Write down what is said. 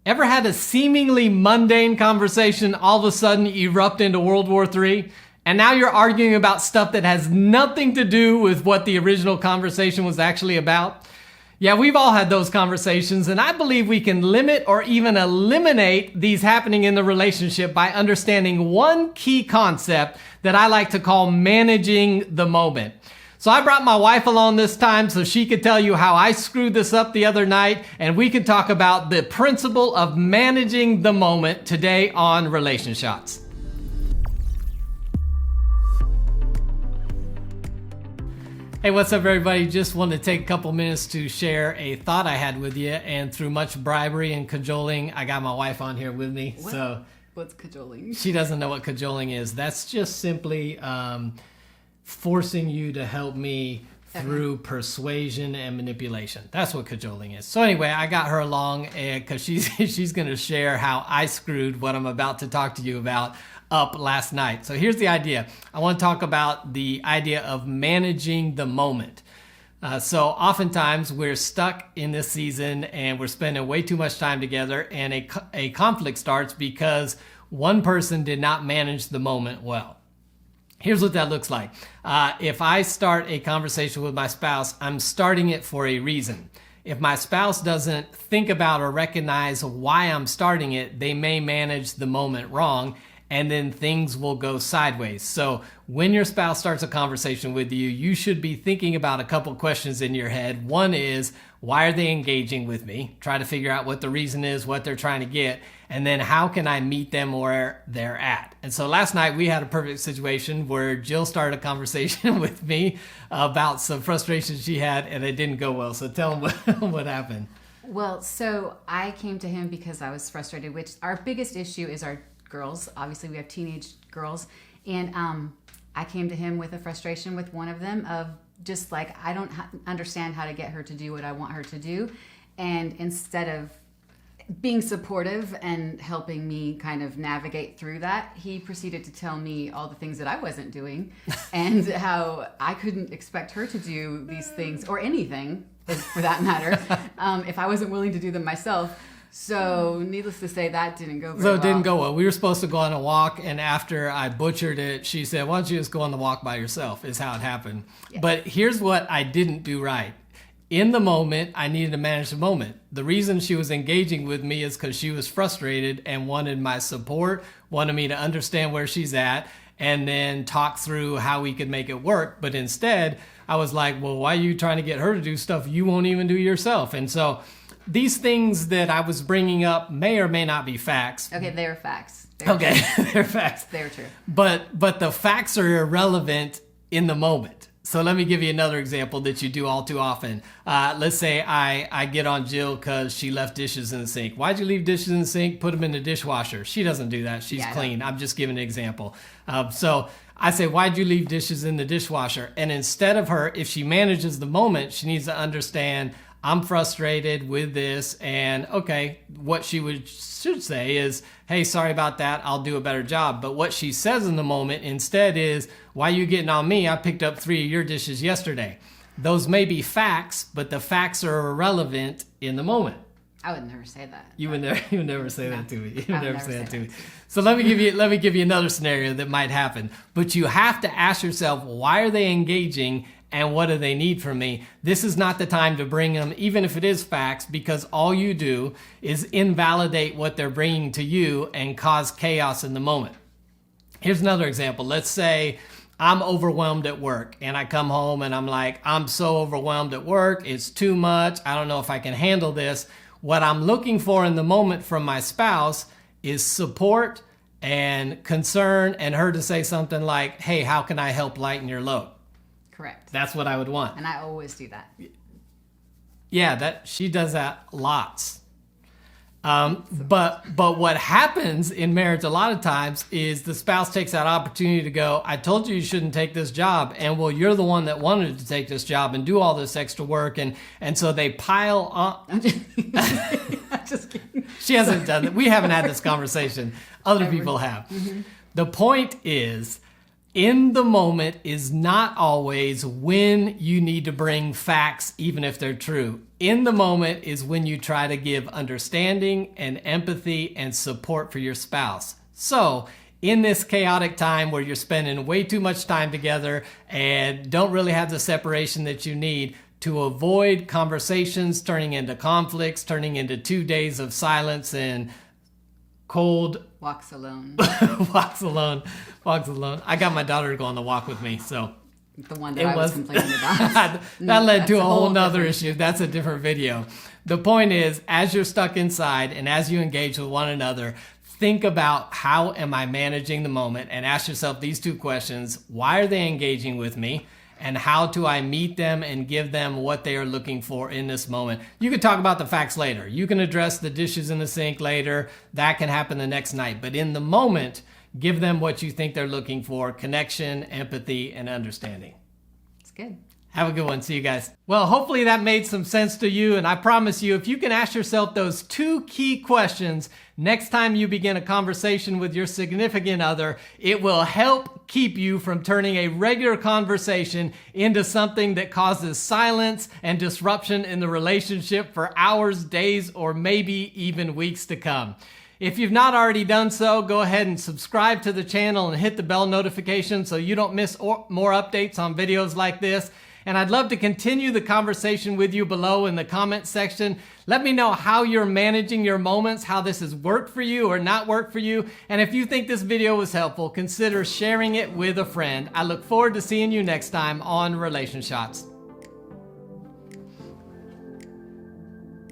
Ever had a seemingly mundane conversation all of a sudden erupt into World War III? And now you're arguing about stuff that has nothing to do with what the original conversation was actually about? Yeah, we've all had those conversations, and I believe we can limit or even eliminate these happening in the relationship by understanding one key concept that I like to call managing the moment. So I brought my wife along this time so she could tell you how I screwed this up the other night, and we could talk about the principle of managing the moment today on Relationshots. Hey, what's up, everybody? Just wanted to take a couple minutes to share a thought I had with you, and through much bribery and cajoling, I got my wife on here with me. What's cajoling? She doesn't know what cajoling is. That's just simply forcing you to help me through persuasion and manipulation. That's what cajoling is. So anyway, I got her along because she's going to share how I screwed what I'm about to talk to you about up last night. So here's the idea. I want to talk about the idea of managing the moment. So oftentimes we're stuck in this season and we're spending way too much time together, and a conflict starts because one person did not manage the moment well. Here's what that looks like. If I start a conversation with my spouse, I'm starting it for a reason. If my spouse doesn't think about or recognize why I'm starting it, they may manage the moment wrong, and then things will go sideways. So when your spouse starts a conversation with you, you should be thinking about a couple questions in your head. One is, why are they engaging with me? Try to figure out what the reason is, what they're trying to get, and then how can I meet them where they're at? And so last night we had a perfect situation where Jill started a conversation with me about some frustration she had, and it didn't go well. So tell them what happened. Well, so I came to him because I was frustrated, which our biggest issue is our girls. Obviously, we have teenage girls. And I came to him with a frustration with one of them of just like, I don't understand how to get her to do what I want her to do. And instead of being supportive and helping me kind of navigate through that, he proceeded to tell me all the things that I wasn't doing and how I couldn't expect her to do these things or anything for that matter if I wasn't willing to do them myself. So needless to say, that didn't go very well. So it didn't go well. We were supposed to go on a walk, and after I butchered it, she said, why don't you just go on the walk by yourself, is how it happened. Yes. But here's what I didn't do right. In the moment, I needed to manage the moment. The reason she was engaging with me is because she was frustrated and wanted my support, wanted me to understand where she's at, and then talk through how we could make it work. But instead, I was like, well, why are you trying to get her to do stuff you won't even do yourself? And so these things that I was bringing up may or may not be facts. Okay, they're facts. They're facts. They're true. But the facts are irrelevant in the moment. So let me give you another example that you do all too often. Let's say I get on Jill because she left dishes in the sink. Why'd you leave dishes in the sink? Put them in the dishwasher. She doesn't do that. She's clean. I'm just giving an example. So I say, why'd you leave dishes in the dishwasher? And instead of her, if she manages the moment, she needs to understand, I'm frustrated with this, and okay, what she should say is, hey, sorry about that, I'll do a better job. But what she says in the moment instead is, why are you getting on me? I picked up 3 of your dishes yesterday. Those may be facts, but the facts are irrelevant in the moment. I would never say that. You would never say that to me. You would never say that to me. So let me give you another scenario that might happen. But you have to ask yourself, why are they engaging? And what do they need from me? This is not the time to bring them, even if it is facts, because all you do is invalidate what they're bringing to you and cause chaos in the moment. Here's another example. Let's say I'm overwhelmed at work and I come home and I'm like, I'm so overwhelmed at work. It's too much. I don't know if I can handle this. What I'm looking for in the moment from my spouse is support and concern, and her to say something like, hey, how can I help lighten your load? Correct. That's what I would want. And I always do that. Yeah, she does that lots. But what happens in marriage a lot of times is the spouse takes that opportunity to go, I told you shouldn't take this job. And well, you're the one that wanted to take this job and do all this extra work. And so they pile on. I'm just kidding. She hasn't done that. We haven't had this conversation. Other people have. Mm-hmm. The point is, In the moment is not always when you need to bring facts, even if they're true. In the moment is when you try to give understanding and empathy and support for your spouse. So, in this chaotic time where you're spending way too much time together and don't really have the separation that you need, to avoid conversations turning into conflicts, turning into 2 days of silence and cold Walks alone. walks alone. I got my daughter to go on the walk with me, so The one that I was complaining about. that led That's to a a whole whole nother different- issue. That's a different video. The point is, as you're stuck inside and as you engage with one another, think about how am I managing the moment and ask yourself these two questions. Why are they engaging with me? And how do I meet them and give them what they are looking for in this moment? You can talk about the facts later. You can address the dishes in the sink later. That can happen the next night. But in the moment, give them what you think they're looking for: connection, empathy, and understanding. It's good. Have a good one. See you guys. Well, hopefully that made some sense to you. And I promise you, if you can ask yourself those two key questions next time you begin a conversation with your significant other, it will help keep you from turning a regular conversation into something that causes silence and disruption in the relationship for hours, days, or maybe even weeks to come. If you've not already done so, go ahead and subscribe to the channel and hit the bell notification so you don't miss more updates on videos like this. And I'd love to continue the conversation with you below in the comment section. Let me know how you're managing your moments, how this has worked for you or not worked for you. And if you think this video was helpful, consider sharing it with a friend. I look forward to seeing you next time on Relationshots.